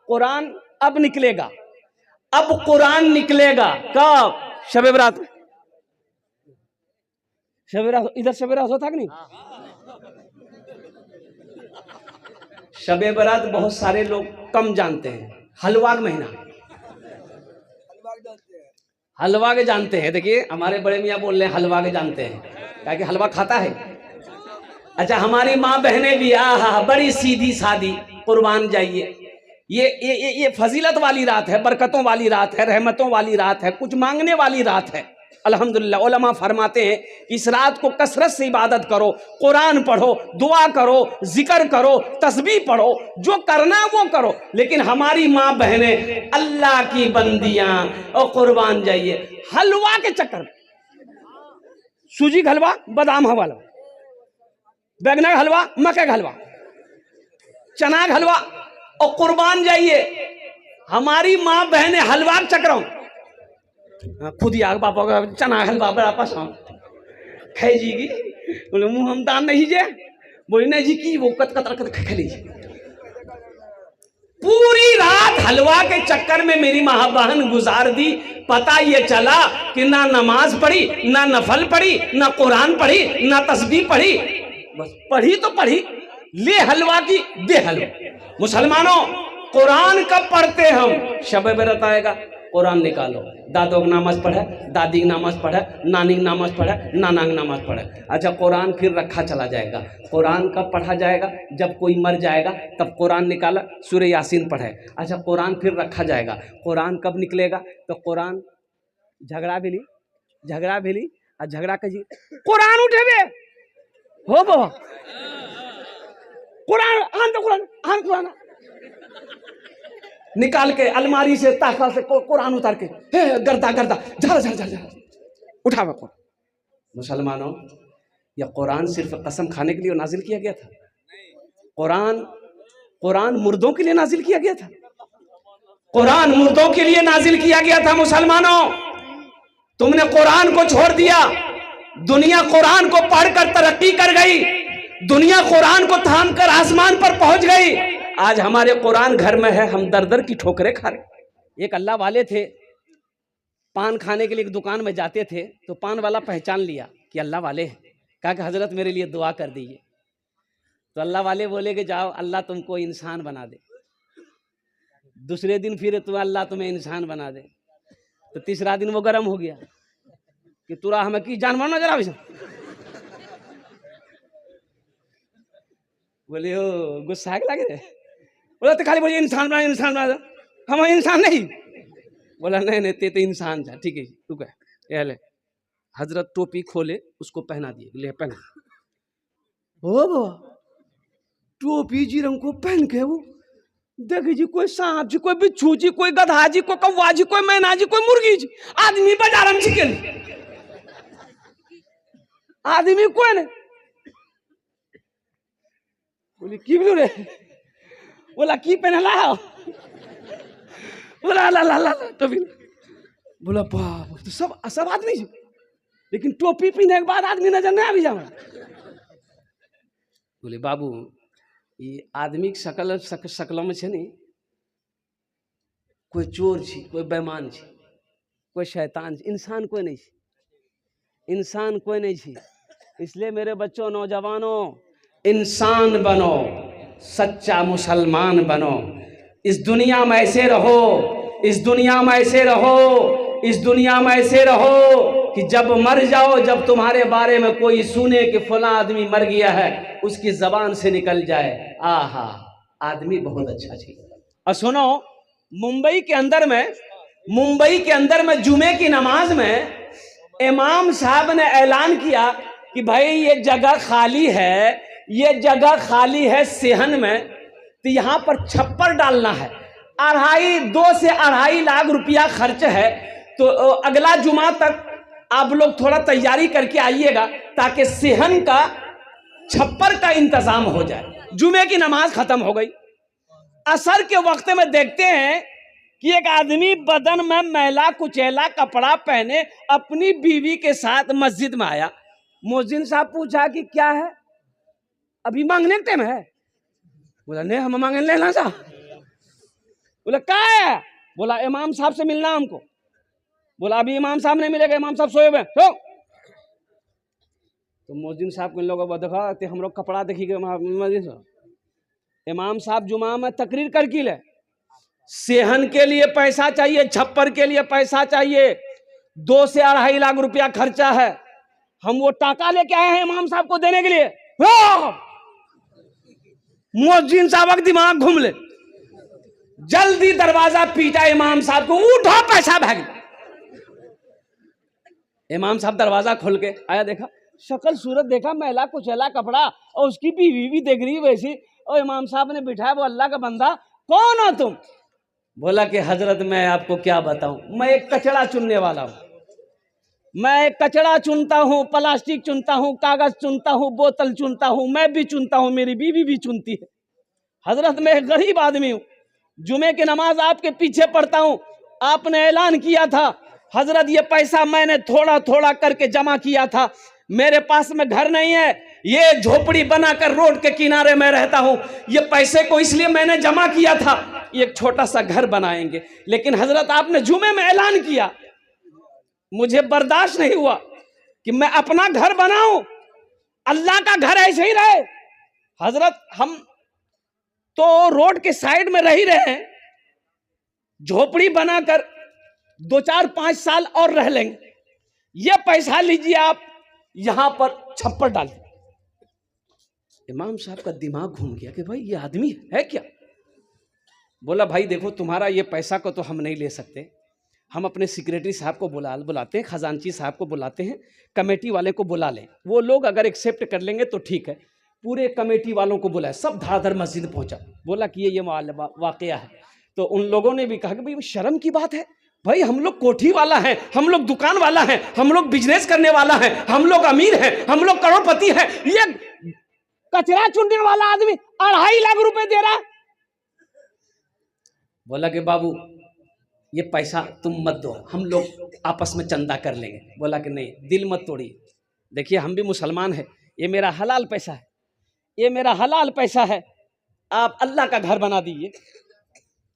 कुरान अब निकलेगा, अब कुरान निकलेगा कब? शब बरात। शब बरात इधर शब बरात होता कि नहीं? शब बरात बहुत सारे लोग कम जानते हैं। हलवाग महीना, हलवा के जानते हैं। देखिए हमारे बड़े मियाँ बोल रहे हैं हलवा के जानते हैं, क्या कि हलवा खाता है। अच्छा, हमारी माँ बहनें भी बड़ी सीधी सादी, कुर्बान जाइए। ये फजीलत वाली रात है, बरकतों वाली रात है, रहमतों वाली रात है, कुछ मांगने वाली रात है। अल्हम्दुलिल्लाह उलमा फरमाते हैं कि इस रात को कसरत से इबादत करो, कुरान पढ़ो, दुआ करो, जिक्र करो, तस्बीह पढ़ो, जो करना वो करो। लेकिन हमारी माँ बहनें अल्लाह की बंदियां और कुर्बान जाइए हलवा के चक्कर में। सूजी का हलवा, बादाम हलवा, बैंगन का हलवा, मक्के का हलवा, चना का हलवा और कुर्बान जाइए। हमारी माँ बहनें हलवा के चक्रों, खुद ही आग पापा का चना हलवा बड़ा पसंद खाई जीगी। बोले मुँह हम दान नहीं जे, बोले नहीं जी की वो कत खा लीजिए। पूरी रात हलवा के चक्कर में मेरी माँ बहन गुजार दी। पता ये चला कि ना नमाज पढ़ी, ना नफल पढ़ी, ना कुरान पढ़ी, ना तस्बीह पढ़ी, बस पढ़ी तो पढ़ी, ले हलवा की दे हलवा। मुसलमानों, कुरान कब पढ़ते हम? शब बरात आएगा, कुरान निकालो। दादों की नमाज पढ़े, दादी की नमाज पढ़े, नानी की नमाज पढ़े, नाना की नमाज पढ़े। अच्छा, कुरान फिर रखा चला जाएगा। कुरान कब पढ़ा जाएगा? जब कोई मर जाएगा तब कुरान निकाला, सूरह यासीन पढ़े। अच्छा, कुरान फिर रखा जाएगा। कुरान कब निकलेगा? तो कुरान झगड़ा भी ली, झगड़ा भी ली और झगड़ा कर जी कुरान उठेबे हो बो कुरान आन तो कुरान आन कुरान निकाल के अलमारी से ताका से कुरान उतार के गर्दा गर्दा झर झर झर झर उठावा को। मुसलमानों, यह कुरान सिर्फ कसम खाने के लिए नाजिल किया गया था? कुरान मुर्दों के लिए नाजिल किया गया था? कुरान मुर्दों के लिए नाजिल किया गया था। मुसलमानों, तुमने कुरान को छोड़ दिया। दुनिया कुरान को पढ़कर तरक्की कर गई, दुनिया कुरान को थाम कर आसमान पर पहुंच गई। आज हमारे कुरान घर में है, हम दर दर की ठोकरें खा रहे। एक अल्लाह वाले थे, पान खाने के लिए एक दुकान में जाते थे तो पान वाला पहचान लिया कि अल्लाह वाले हैं। कहा कि हजरत मेरे लिए दुआ कर दीजिए। तो अल्लाह वाले बोले कि जाओ अल्लाह तुमको इंसान बना दे। दूसरे दिन फिर तो अल्लाह तुम्हें इंसान बना दे। तो तीसरा दिन वो गर्म हो गया कि तुरा हमें की जानवर नजर आवे। बोले हो गुस्सा लगे रे। बोला तो खाली बोलिए इंसान बना, इंसान बना दो। हम इंसान नहीं। बोला नहीं नहीं ते तो इंसान था। ठीक है तू कह ले। हजरत टोपी खोले, उसको पहना दिए, ले पहना। ओ टोपी जी रंग को पहन के वो देखे जी, कोई सांप जी, कोई बिच्छू जी, कोई गधा जी, कोई कौवा जी, कोई मैना जी, कोई मुर्गी जी। आदमी बाजार में चिकन, आदमी कोई नहीं। बोले की बोलो रे? बोला की पहनला है? बोला ला ला ला टोपी। बोला बाप, तो सब आदमी जी, लेकिन टोपी पहनने के बाद आदमी नजर नहीं आ जाए। बोले बाबू, ये आदमी की शकल में छे नहीं, कोई चोर छी, कोई बेईमान छी, कोई शैतान छी, इंसान कोई नहीं छी, इंसान कोई नहीं छी। इसलिए मेरे बच्चों, नौजवानों, इंसान बनो, सच्चा मुसलमान बनो। इस दुनिया में ऐसे रहो, इस दुनिया में ऐसे रहो, इस दुनिया में ऐसे रहो कि जब मर जाओ, जब तुम्हारे बारे में कोई सुने कि फला आदमी मर गया है, उसकी जबान से निकल जाए आहा आदमी बहुत अच्छा चीज। और सुनो, मुंबई के अंदर में जुमे की नमाज में इमाम साहब ने ऐलान किया कि भाई ये जगह खाली है, ये जगह खाली है सेहन में, तो यहाँ पर छप्पर डालना है। 2 से 2.5 लाख रुपया खर्च है। तो अगला जुमा तक आप लोग थोड़ा तैयारी करके आइएगा ताकि सेहन का छप्पर का इंतजाम हो जाए। जुमे की नमाज खत्म हो गई। असर के वक्त में देखते हैं कि एक आदमी बदन में मैला कुचैला कपड़ा पहने अपनी बीवी के साथ मस्जिद में आया। मुअज्जिन साहब पूछा कि क्या है, अभी मांगने के टाइम है? बोला नहीं, हम मांगने लेना सा। बोला क्या है? बोला इमाम साहब से मिलना हमको। बोला अभी इमाम साहब नहीं मिलेगा, इमाम साहब सोए हुए तो मोहद्दीन साहब को इन लोगों को देखा तो हम लोग कपड़ा देखी गए। इमाम साहब जुमा में तकरीर कर की ले, सेहन के लिए पैसा चाहिए, छप्पर के लिए पैसा चाहिए, 2 से 2.5 लाख रुपया खर्चा है। हम वो टाका लेके आए हैं इमाम साहब को देने के लिए। मुअज्जिन साहब का दिमाग घूम ले, जल्दी दरवाजा पीटा इमाम साहब को, उठो पैसा भाग। इमाम साहब दरवाजा खोल के आया, देखा शक्ल सूरत देखा, मैला कुचैला कपड़ा, और उसकी बीवी भी देख रही वैसी। और इमाम साहब ने बिठाया, वो अल्लाह का बंदा कौन हो तुम? बोला कि हजरत मैं आपको क्या बताऊं, मैं एक कचड़ा चुनने वाला हूं। मैं एक कचड़ा चुनता हूं, प्लास्टिक चुनता हूं, कागज चुनता हूं, बोतल चुनता हूं, मैं भी चुनता हूं, मेरी बीवी भी चुनती है। हजरत मैं एक गरीब आदमी हूं, जुमे की नमाज आपके पीछे पढ़ता हूं। आपने ऐलान किया था हजरत ये पैसा मैंने थोड़ा थोड़ा करके जमा किया था, मेरे पास में घर नहीं है, ये झोपड़ी बनाकर रोड के किनारे में रहता हूं, ये पैसे को इसलिए मैंने जमा किया था, एक छोटा सा घर बनाएंगे। लेकिन हजरत आपने जुमे में ऐलान किया, मुझे बर्दाश्त नहीं हुआ कि मैं अपना घर बनाऊं, अल्लाह का घर ऐसे ही रहे। हजरत हम तो रोड के साइड में रह ही रहे हैं, झोपड़ी बनाकर 2-4-5 साल और रह लेंगे, ये पैसा लीजिए आप यहां पर छप्पर डाल। इमाम साहब का दिमाग घूम गया कि भाई ये आदमी है क्या। बोला भाई देखो तुम्हारा ये पैसा को तो हम नहीं ले सकते, हम अपने सेक्रेटरी साहब को बुलाते हैं, खजांची साहब को बुलाते हैं, कमेटी वाले को बुला लें, वो लोग अगर एक्सेप्ट कर लेंगे तो ठीक है। पूरे कमेटी वालों को बुलाया, सब धाधर मस्जिद पहुंचा। बोला कि ये वाकया है। तो उन लोगों ने भी कहा कि भाई शर्म की बात है, भाई हम लोग कोठी वाला हैं, हम लोग दुकान वाला हैं, हम लोग बिजनेस करने वाला हैं, हम लोग अमीर हैं, हम लोग करोड़पति हैं, ये कचरा चुनने वाला आदमी 2.5 लाख रुपए दे रहा। बोला कि बाबू ये पैसा तुम मत दो, हम लोग आपस में चंदा कर लेंगे। बोला कि नहीं, दिल मत तोड़िए, देखिए हम भी मुसलमान हैं, ये मेरा हलाल पैसा है, ये मेरा हलाल पैसा है, आप अल्लाह का घर बना दीजिए,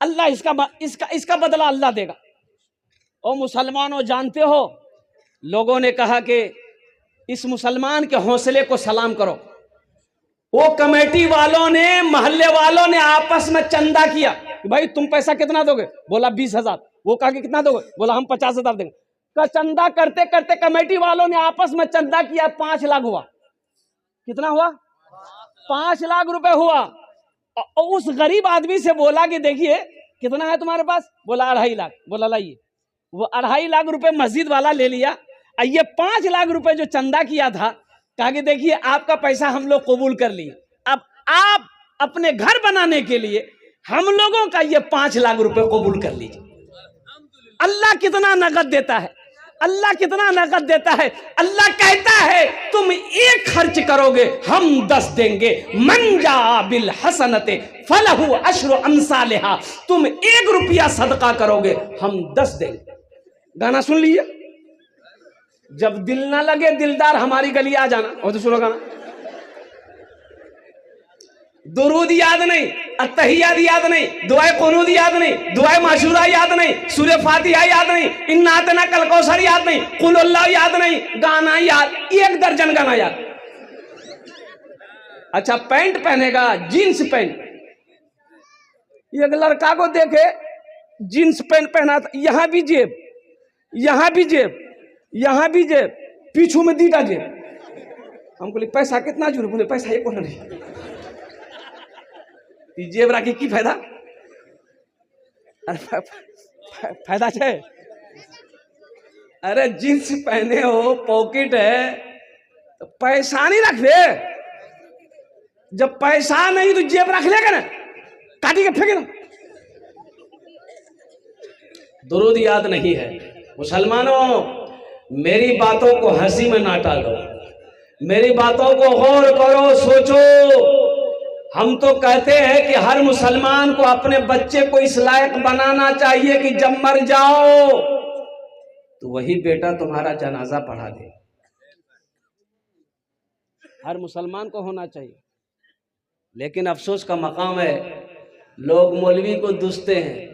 अल्लाह इसका बदला अल्लाह देगा। और मुसलमानों जानते हो, लोगों ने कहा कि इस मुसलमान के हौसले को सलाम करो। वो कमेटी वालों ने, मोहल्ले वालों ने आपस में चंदा किया कि भाई तुम पैसा कितना दोगे? बोला 20,000। वो कहा कि कितना दोगे? बोला हम 50,000 देंगे। का चंदा करते करते कमेटी वालों ने आपस में चंदा किया, 5 लाख हुआ। कितना हुआ? 5 लाख रुपए हुआ। और उस गरीब आदमी से बोला कि देखिए कितना है तुम्हारे पास? बोला 2.5 लाख। बोला लाइए। वो 2.5 लाख रुपए मस्जिद वाला ले लिया, और ये 5 लाख रुपए जो चंदा किया था, कहा कि देखिए आपका पैसा हम लोग कबूल कर लिए, अब आप अपने घर बनाने के लिए हम लोगों का ये 5 लाख रुपए कबूल कर लीजिए। अल्लाह कितना नगद देता है, अल्लाह कितना नगद देता है। अल्लाह कहता है तुम 1 खर्च करोगे हम 10 देंगे। मन जा बिल हसनते फलहु अशरु अमसालिहा, तुम 1 रुपया सदका करोगे हम 10 देंगे। गाना सुन लीजिए, जब दिल ना लगे दिलदार हमारी गली आ जाना। और तो सुनो गाना, दुरूद याद नहीं, अत्तहियात याद नहीं, दुआए कुनूद याद नहीं, दुआए माशूरा याद नहीं, सूरह फातिहा याद नहीं, इन्ना अतना कल कौसर याद नहीं, कुल अल्लाह याद नहीं, गाना याद 1 दर्जन गाना याद। अच्छा पैंट पहनेगा, जीन्स पैंट, एक लड़का को देखे जीन्स पैंट पहना था, यहां भी जेब, यहां भी जेब, यहां भी जेब, पीछू में 2टा जेब। हम बोले पैसा कितना जुड़? बोले पैसा एक नहीं, जेब राखी की फायदा? अरे फायदा है, अरे जींस पहने हो, पॉकेट है, तो पैसा नहीं रख दे। जब पैसा नहीं तो जेब रख लेगा ना, काटी के फेंके ना। दुरूद याद नहीं है। मुसलमानों मेरी बातों को हंसी में ना टालो, मेरी बातों को गौर करो, सोचो। हम तो कहते हैं कि हर मुसलमान को अपने बच्चे को इस लायक बनाना चाहिए कि जब मर जाओ तो वही बेटा तुम्हारा जनाजा पढ़ा दे। हर मुसलमान को होना चाहिए। लेकिन अफसोस का मकाम है, लोग मौलवी को दुसते हैं,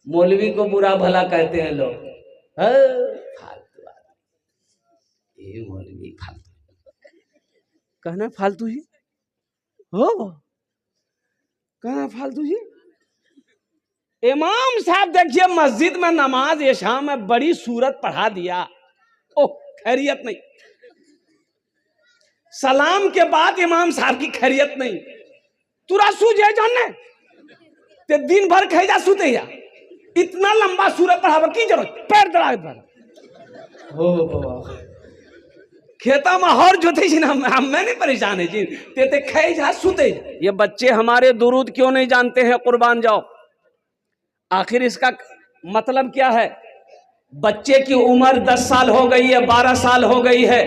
मौलवी को बुरा भला कहते हैं लोग, फालतू आदमी, ये मौलवी फालतू, कहना फालतू ही हो, कहना फालतू ही। इमाम साहब देखिए मस्जिद में नमाज इशा में बड़ी सूरत पढ़ा दिया, ओ खैरियत नहीं, सलाम के बाद इमाम साहब की खैरियत नहीं, तुरा सूझे जानने ते दिन भर कहे जा सुते जा, इतना लंबा सूरत पढ़ावा की जरूरत, पैर दड़ा पर हो खेता में हर जोते जी ना, मैं नहीं परेशान है जी, ते खाए जा सुते जा। ये बच्चे हमारे दुरूद क्यों नहीं जानते हैं, कुर्बान जाओ। आखिर इसका मतलब क्या है? बच्चे की उम्र 10 साल हो गई है, 12 साल हो गई है,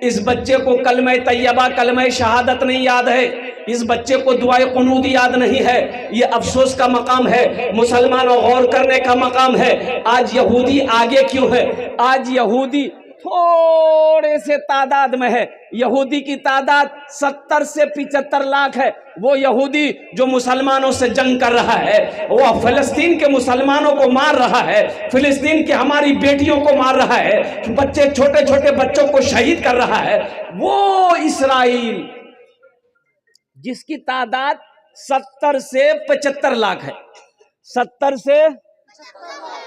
इस बच्चे को कलमे तैयबा कलमे शहादत नहीं याद है, इस बच्चे को दुआए कुनूद याद नहीं है। ये अफसोस का मकाम है, मुसलमानों गौर करने का मकाम है। आज यहूदी आगे क्यों है? आज यहूदी थोड़े से तादाद में है, यहूदी की तादाद 70 से 75 लाख है। वो यहूदी जो मुसलमानों से जंग कर रहा है, वो फिलिस्तीन के मुसलमानों को मार रहा है, फिलिस्तीन की हमारी बेटियों को मार रहा है, बच्चे छोटे छोटे बच्चों को शहीद कर रहा है। वो इसराइल जिसकी तादाद 70 से 75 लाख है, 70 से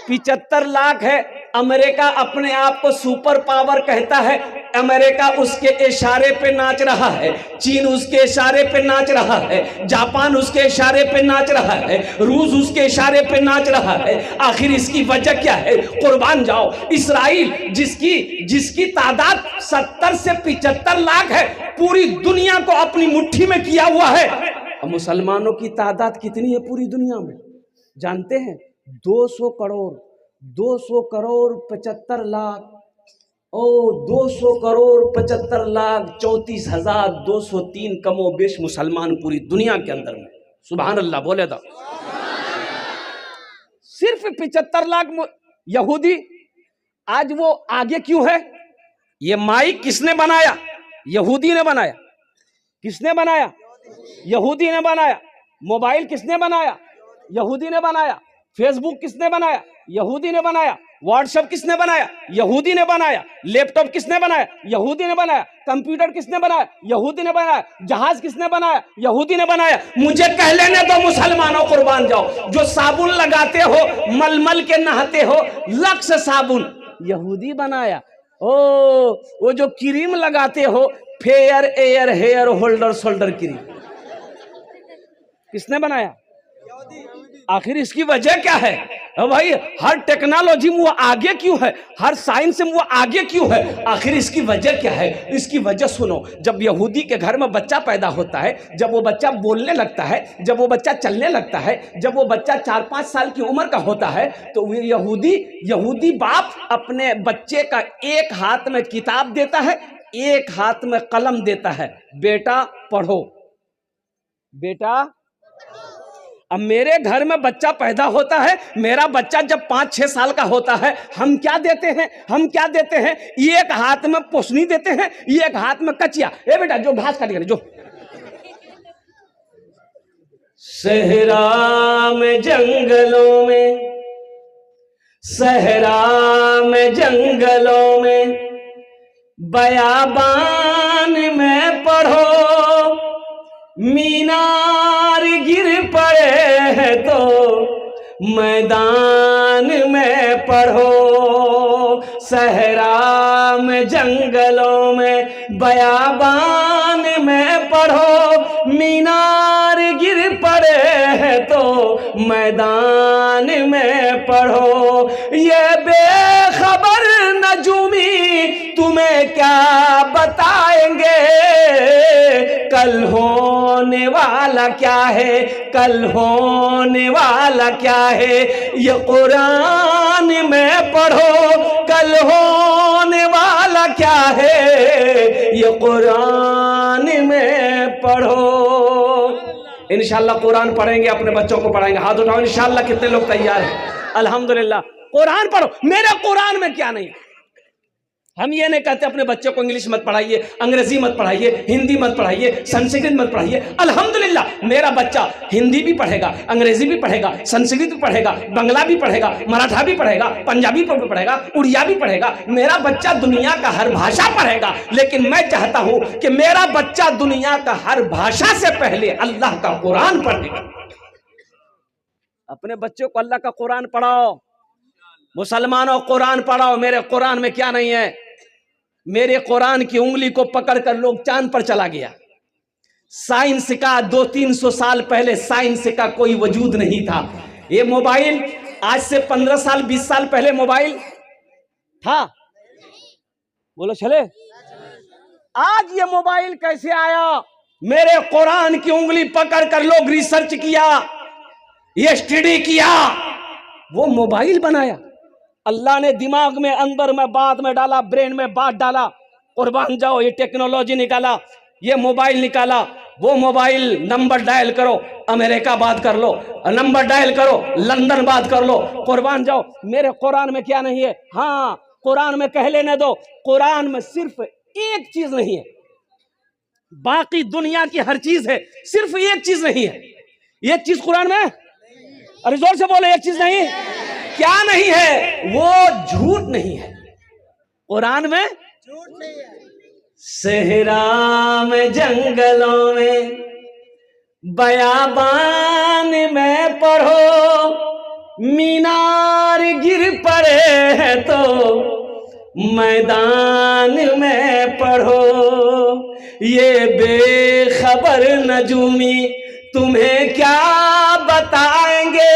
75 लाख है। अमेरिका अपने आप को सुपर पावर कहता है, अमेरिका उसके इशारे पे नाच रहा है, चीन उसके इशारे पे नाच रहा है, जापान उसके इशारे पे नाच रहा है, रूस उसके इशारे पे नाच रहा है। आखिर इसकी वजह क्या है? कुर्बान जाओ। इसराइल जिसकी तादाद 70 से 75 लाख है, पूरी दुनिया को अपनी मुट्ठी में किया हुआ है। अब मुसलमानों की तादाद कितनी है पूरी दुनिया में जानते हैं? 200 करोड़ 75 लाख, ओ 200 करोड़ 75 लाख 34,203 कमो बेश मुसलमान पूरी दुनिया के अंदर में। सुभान अल्लाह बोले तो सिर्फ 75 लाख यहूदी। आज वो आगे क्यों है? ये माइक किसने बनाया? यहूदी ने बनाया। किसने बनाया? यहूदी ने बनाया। मोबाइल किसने बनाया? यहूदी ने बनाया। फेसबुक किसने बनाया? यहूदी ने बनाया। व्हाट्सएप किसने बनाया? यहूदी ने बनाया। लैपटॉप किसने बनाया? यहूदी ने बनाया। कंप्यूटर किसने बनाया? यहूदी ने बनाया। जहाज किसने बनाया? यहूदी ने बनाया। मुझे कह लेने दो मुसलमानों, कुर्बान जाओ। जो साबुन लगाते हो, मलमल के नहाते हो, लक्स साबुन यहूदी बनाया। ओ वो जो क्रीम लगाते हो, fair air hair holder shoulder cream, किसने बनाया? आखिर इसकी वजह क्या है? भाई हर टेक्नोलॉजी में वो आगे क्यों है? हर साइंस में वो आगे क्यों है? आखिर इसकी वजह क्या है? इसकी वजह सुनो। जब यहूदी के घर में बच्चा पैदा होता है, जब वो बच्चा बोलने लगता है, जब वो बच्चा चलने लगता है, जब वो बच्चा 4-5 साल की उम्र का होता है, तो वो यहूदी बाप अपने बच्चे का एक हाथ में किताब देता है, एक हाथ में कलम देता है, बेटा पढ़ो, बेटा। अब मेरे घर में बच्चा पैदा होता है, मेरा बच्चा जब 5-6 साल का होता है, हम क्या देते हैं? हम क्या देते हैं? एक हाथ में पोसनी देते हैं, एक हाथ में कचिया। ए बेटा जो घास काट जो। सहरा में जंगलों में, सहरा में जंगलों में, बयाबान में पढ़ो, मीनार गिर पड़े हैं तो मैदान में पढ़ो। सहरा में जंगलों में, बयाबान में पढ़ो, मीनार गिर पड़े हैं तो मैदान में पढ़ो। ये बेखबर नजूमी तुम्हें क्या बताएंगे, कल होने वाला क्या है, कल होने वाला क्या है। ये कुरान में पढ़ो, कल होने वाला क्या है, ये कुरान में पढ़ो। इंशाअल्लाह कुरान पढ़ेंगे, अपने बच्चों को पढ़ाएंगे। हाथ उठाओ इंशाअल्लाह। कितने लोग तैयार हैं? अल्हम्दुलिल्लाह। कुरान पढ़ो। मेरे कुरान में क्या नहीं? हम ये नहीं कहते अपने बच्चों को इंग्लिश मत पढ़ाइए, अंग्रेजी मत पढ़ाइए, हिंदी मत पढ़ाइए, संस्कृत मत पढ़ाइए। अल्हम्दुलिल्लाह मेरा बच्चा हिंदी भी पढ़ेगा, अंग्रेजी भी पढ़ेगा, संस्कृत भी पढ़ेगा, बंगला भी पढ़ेगा, मराठा भी पढ़ेगा, पंजाबी भी पढ़ेगा, उड़िया भी पढ़ेगा। मेरा बच्चा दुनिया का हर भाषा पढ़ेगा। लेकिन मैं चाहता हूं कि मेरा बच्चा दुनिया का हर भाषा से पहले अल्लाह का कुरान पढ़ेगा। अपने बच्चों को अल्लाह का कुरान पढ़ाओ। मुसलमानों कुरान पढ़ाओ। मेरे कुरान में क्या नहीं है? मेरे कुरान की उंगली को पकड़कर लोग चांद पर चला गया। साइंस का 200-300 साल पहले साइंस का कोई वजूद नहीं था। ये मोबाइल आज से 15 साल 20 साल पहले मोबाइल था? बोलो चले। आज ये मोबाइल कैसे आया? मेरे कुरान की उंगली पकड़कर लोग रिसर्च किया, ये स्टडी किया, वो मोबाइल बनाया। अल्लाह ने दिमाग में, अंदर में, बात में डाला, ब्रेन में बात डाला। कुर्बान जाओ, ये टेक्नोलॉजी निकाला, ये मोबाइल निकाला। वो मोबाइल नंबर डायल करो, अमेरिका बात कर लो, नंबर डायल करो, लंदन बात कर लो। कुर्बान जाओ, मेरे कुरान में क्या नहीं है? हाँ, कुरान में कह लेने दो, कुरान में सिर्फ एक चीज नहीं है, बाकी दुनिया की हर चीज है, सिर्फ एक चीज नहीं है। एक चीज कुरान में, अरे जोर से बोलो, एक चीज नहीं। क्या नहीं है? वो झूठ नहीं है। कुरान में झूठ नहीं है। सहरा में, जंगलों में, बयाबान में पढ़ो, मीनार गिर पड़े हैं तो मैदान में पढ़ो। ये बेखबर नजूमी तुम्हें क्या बताएंगे,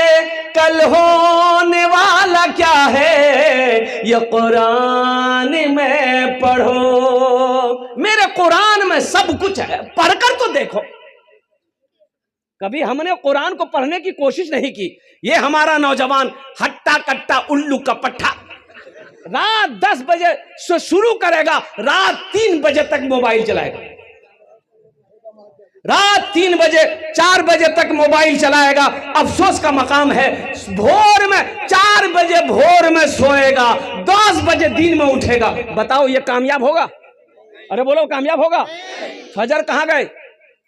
कल होने वाला क्या है, ये कुरान में पढ़ो। मेरे कुरान में सब कुछ है, पढ़कर तो देखो। कभी हमने कुरान को पढ़ने की कोशिश नहीं की। ये हमारा नौजवान हट्टा कट्टा उल्लू का पट्टा रात 10 बजे से शुरू करेगा, रात 3 बजे तक मोबाइल चलाएगा, रात 3 बजे 4 बजे तक मोबाइल चलाएगा। अफसोस का मकाम है, भोर में 4 बजे भोर में सोएगा, 10 बजे दिन में उठेगा। बताओ ये कामयाब होगा? अरे बोलो, कामयाब होगा? फजर कहाँ गए?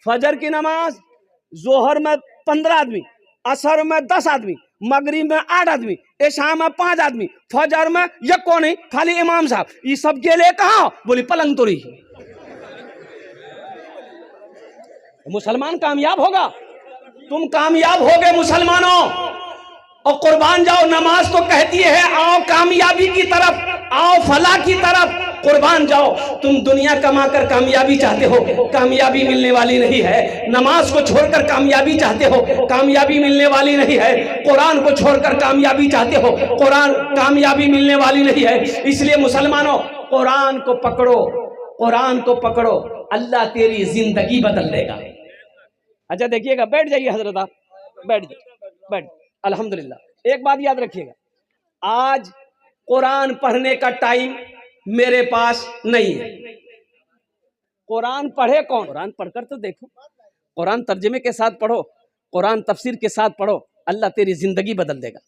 फजर की नमाज जोहर में 15 आदमी, असर में 10 आदमी, मगरिब में 8 आदमी, इशा में 5 आदमी, फजर में ये कौन है? खाली इमाम साहब। ये सब गेले कहाँ? बोली पलंग तोड़ी। मुसलमान कामयाब होगा? तुम कामयाब होगे मुसलमानों। और कुर्बान जाओ, नमाज तो कहती है आओ कामयाबी की तरफ, आओ फलाह की तरफ। कुर्बान जाओ, तुम दुनिया कमाकर कामयाबी चाहते हो, कामयाबी मिलने वाली नहीं है। नमाज को छोड़कर कामयाबी चाहते हो, कामयाबी मिलने वाली नहीं है। कुरान को छोड़कर कामयाबी चाहते हो, कुरान कामयाबी मिलने वाली नहीं है। इसलिए मुसलमानों, कुरान को पकड़ो, कुरान को पकड़ो, अल्लाह तेरी जिंदगी बदल देगा। अच्छा देखिएगा, बैठ जाइए हजरत, आप बैठ जाइए, बैठ। अल्हम्दुलिल्लाह एक बात याद रखिएगा, आज कुरान पढ़ने का टाइम मेरे पास नहीं है। कुरान पढ़े कौन? कुरान पढ़कर तो देखो, कुरान तर्जुमे के साथ पढ़ो, कुरान तफसीर के साथ पढ़ो, अल्लाह तेरी जिंदगी बदल देगा।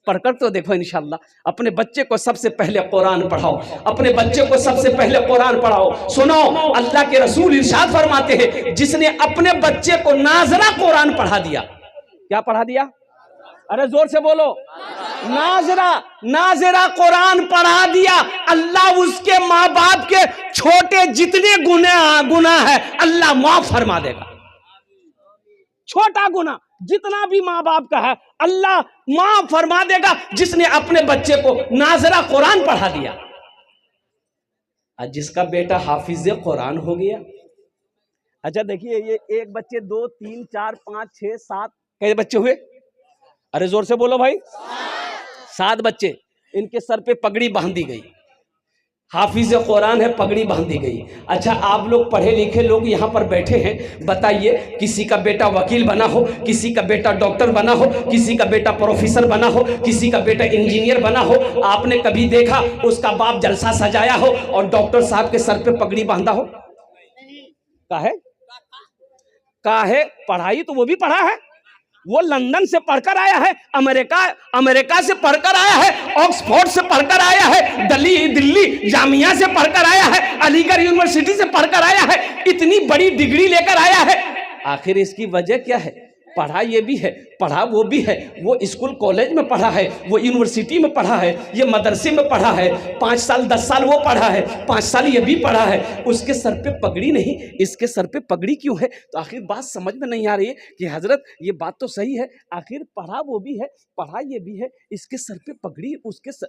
पढ़कर तो देखो इंशाअल्लाह। अपने बच्चे को सबसे पहले कुरान पढ़ाओ, अपने बच्चे को सबसे पहले कुरान पढ़ाओ। सुनो, अल्लाह के रसूल इरशाद फरमाते हैं, जिसने अपने बच्चे को नाजरा कुरान पढ़ा दिया। क्या पढ़ा दिया? अरे जोर से बोलो, नाजरा, नाजरा कुरान पढ़ा दिया, अल्लाह उसके माँ बाप के छोटे जितने गुनाह है अल्लाह माफ फरमा देगा। छोटा गुनाह जितना भी माँ बाप का है अल्लाह माफ फरमा देगा, जिसने अपने बच्चे को नाजरा कुरान पढ़ा दिया। आज जिसका बेटा हाफिज कुरान हो गया। अच्छा देखिए, ये एक बच्चे, 2 3 4 5 6 7 कई बच्चे हुए? अरे जोर से बोलो भाई, 7 बच्चे। इनके सर पे पगड़ी बांधी गई, हाफिज कुरान है, पगड़ी बांधी गई। अच्छा आप लोग पढ़े लिखे लोग यहाँ पर बैठे हैं, बताइए, किसी का बेटा वकील बना हो, किसी का बेटा डॉक्टर बना हो, किसी का बेटा प्रोफेसर बना हो, किसी का बेटा इंजीनियर बना हो, आपने कभी देखा उसका बाप जलसा सजाया हो और डॉक्टर साहब के सर पे पगड़ी बांधा हो? काहे? काहे? पढ़ाई तो वो भी पढ़ा है, वो लंदन से पढ़कर आया है, अमेरिका से पढ़कर आया है, ऑक्सफोर्ड से पढ़कर आया है, दिल्ली जामिया से पढ़कर आया है, अलीगढ़ यूनिवर्सिटी से पढ़कर आया है, इतनी बड़ी डिग्री लेकर आया है। आखिर इसकी वजह क्या है? पढ़ा ये भी है, पढ़ा वो भी है, वो स्कूल कॉलेज में पढ़ा है, वो यूनिवर्सिटी में पढ़ा है, ये मदरसे में पढ़ा है, 5 साल 10 साल वो पढ़ा है, 5 साल ये भी पढ़ा है, उसके सर पे पगड़ी नहीं, इसके सर पे पगड़ी क्यों है? तो आखिर बात समझ में नहीं आ रही है कि हजरत ये बात तो सही है, आखिर पढ़ा वो भी है, पढ़ा ये भी है, इसके सर पे पगड़ी,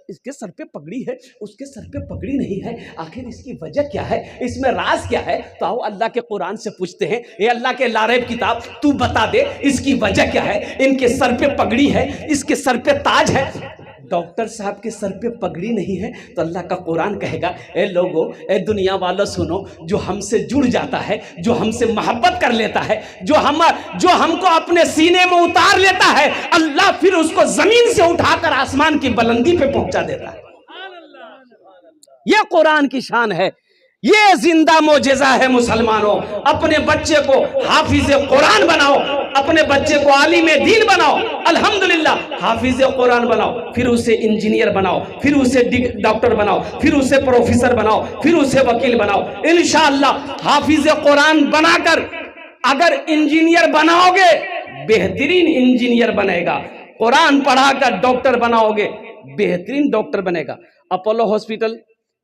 इसके सर पे पगड़ी है, उसके सर पे पगड़ी नहीं है, आखिर इसकी वजह क्या है? इसमें राज क्या है? तो आओ अल्लाह के कुरान से पूछते हैं, ये अल्लाह के लारैब किताब, तू बता दे इसकी वजह क्या है? इनके सर पे पगड़ी है, इसके सर पे ताज है, डॉक्टर साहब के सर पे पगड़ी नहीं है। तो अल्लाह का कुरान कहेगा, ए लोगों, ए दुनिया वालों सुनो, जो हमसे जुड़ जाता है, जो हमसे मोहब्बत कर लेता है, जो हमको अपने सीने में उतार लेता है, अल्लाह फिर उसको जमीन से उठाकर आसमान की बुलंदी पे पहुंचा देता है। यह कुरान की शान है, ये जिंदा मोजेजा है। मुसलमानों, अपने बच्चे को हाफिज कुरान बनाओ, अपने बच्चे को आलिम दीन बनाओ, अल्हम्दुलिल्लाह हाफिज कुरान बनाओ, फिर उसे इंजीनियर बनाओ, फिर उसे डॉक्टर बनाओ, फिर उसे प्रोफेसर बनाओ, फिर उसे वकील बनाओ। इंशाअल्लाह हाफिज कुरान बनाकर अगर इंजीनियर बनाओगे, बेहतरीन इंजीनियर बनेगा। कुरान पढ़ाकर डॉक्टर बनाओगे, बेहतरीन डॉक्टर बनेगा। अपोलो हॉस्पिटल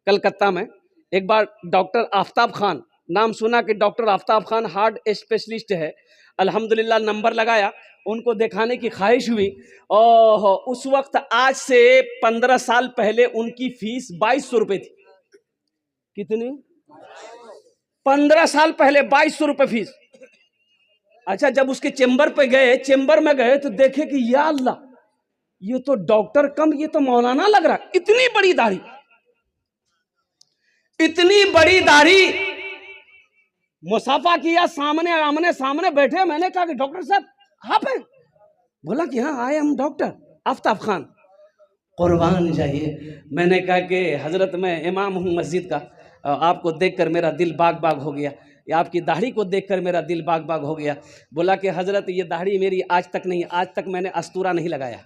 कलकत्ता में एक बार डॉक्टर आफ्ताब खान, नाम सुना कि doctor Aftab Khan heart specialist है, अल्हम्दुलिल्लाह नंबर लगाया, उनको दिखाने की ख्वाहिश हुई। और उस वक्त आज से 15 साल पहले उनकी फीस 2200 रुपये थी। कितनी? 15 साल पहले 2200 रुपये फीस। अच्छा, जब उसके चेंबर में गए तो देखे कि या अल्लाह, ये तो डॉक्टर कम, ये तो मौलाना लग रहा, इतनी बड़ी दाढ़ी, इतनी बड़ी दाढ़ी। मुसाफा किया, आमने सामने बैठे। मैंने कहा कि डॉक्टर साहब आप हैं? बोला कि हाँ, I am doctor Aftab Khan. कुर्बान जाइए। मैंने कहा कि हजरत मैं इमाम हूँ मस्जिद का, आपको देखकर मेरा दिल बाग बाग हो गया, आपकी दाढ़ी को देखकर मेरा दिल बाग बाग हो गया। बोला कि हजरत ये दाढ़ी मेरी आज तक नहीं, आज तक मैंने अस्तूरा नहीं लगाया।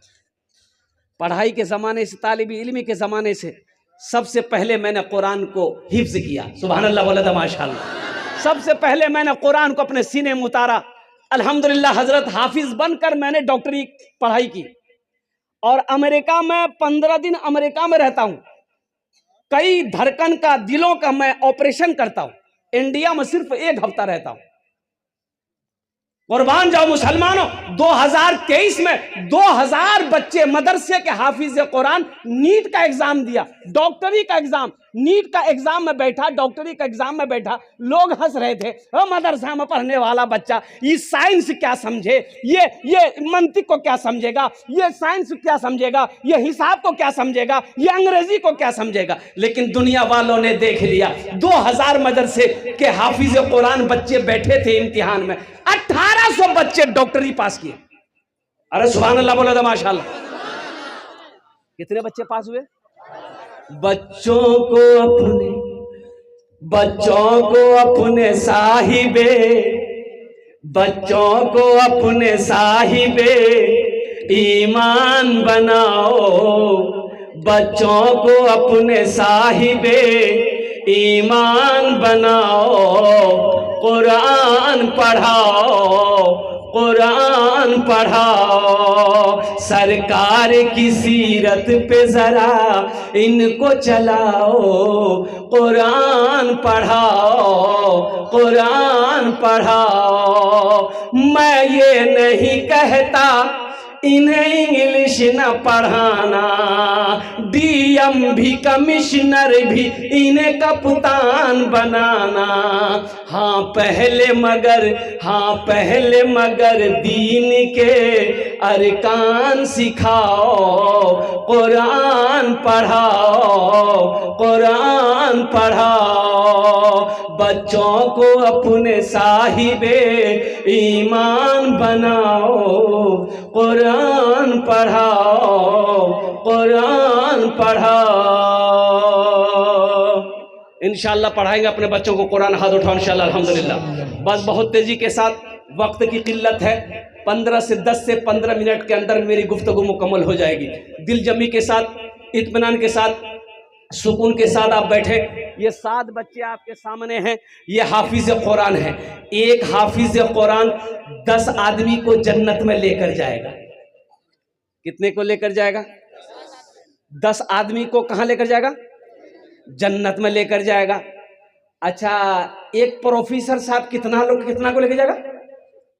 पढ़ाई के ज़माने से, तालिब इल्मी के ज़माने से सबसे पहले मैंने कुरान को हिफ्ज किया। सुभान अल्लाह, बोला माशाअल्लाह। सबसे पहले मैंने कुरान को अपने सीने में उतारा। अल्हम्दुलिल्लाह हजरत हाफिज बनकर मैंने डॉक्टरी पढ़ाई की। और अमेरिका में 15 दिन अमेरिका में रहता हूँ। कई धड़कन का, दिलों का मैं ऑपरेशन करता हूँ। इंडिया में सिर्फ 1 हफ्ता रहता हूँ। कुर्बान जाओ मुसलमानों, 2023 में 2000 बच्चे मदरसे के हाफिज कुरान नीट का एग्जाम दिया, डॉक्टरी का एग्जाम, नीट का एग्जाम में बैठा, डॉक्टरी का एग्जाम में बैठा। लोग हंस रहे थे, मदरसा में पढ़ने वाला बच्चा ये साइंस क्या समझे, ये मंतिक को क्या समझेगा, ये साइंस क्या समझेगा, ये हिसाब को क्या समझेगा, ये अंग्रेजी को क्या समझेगा। लेकिन दुनिया वालों ने देख लिया, 2000 मदरसे के हाफिज कुरान बच्चे बैठे थे इम्तिहान में, 1800 बच्चे डॉक्टरी पास किए। अरे सुभान अल्लाह, बोला था माशाअल्लाह। कितने बच्चे पास हुए? बच्चों को अपने साहिबे, बच्चों को अपने साहिबे ईमान बनाओ, बच्चों को अपने साहिबे ईमान बनाओ। कुरान पढ़ाओ, कुरान पढ़ाओ। सरकार की सीरत पे जरा इनको चलाओ। कुरान पढ़ाओ, कुरान पढ़ाओ। मैं ये नहीं कहता इन्हें इंग्लिश न पढ़ाना, डीएम भी कमिश्नर भी इन्हें कप्तान बनाना। हाँ पहले मगर दीन के अरकान सिखाओ। कुरान पढ़ाओ, कुरान पढ़ाओ। बच्चों को अपने साहिबे ईमान बनाओ। कुरान पढ़ाओ, कुरान पढ़ाओ। इंशाल्लाह पढ़ाएंगे अपने बच्चों को कुरान, हाथ उठाओ इंशाल्लाह अल्हम्दुलिल्लाह। बस बहुत तेजी के साथ, वक्त की किल्लत है, 10 से 15 मिनट के अंदर मेरी गुफ्तगू मुकम्मल हो जाएगी। दिल जमी के साथ, इत्मीनान के साथ, सुकून के साथ आप बैठे। ये 7 बच्चे आपके सामने हैं, ये हाफिज कुरान है। एक हाफिज कुरान 10 आदमी को जन्नत में लेकर जाएगा। कितने को लेकर जाएगा? 10 आदमी को कहां लेकर जाएगा? जन्नत में लेकर जाएगा। अच्छा, एक प्रोफेसर साहब कितना को लेकर जाएगा?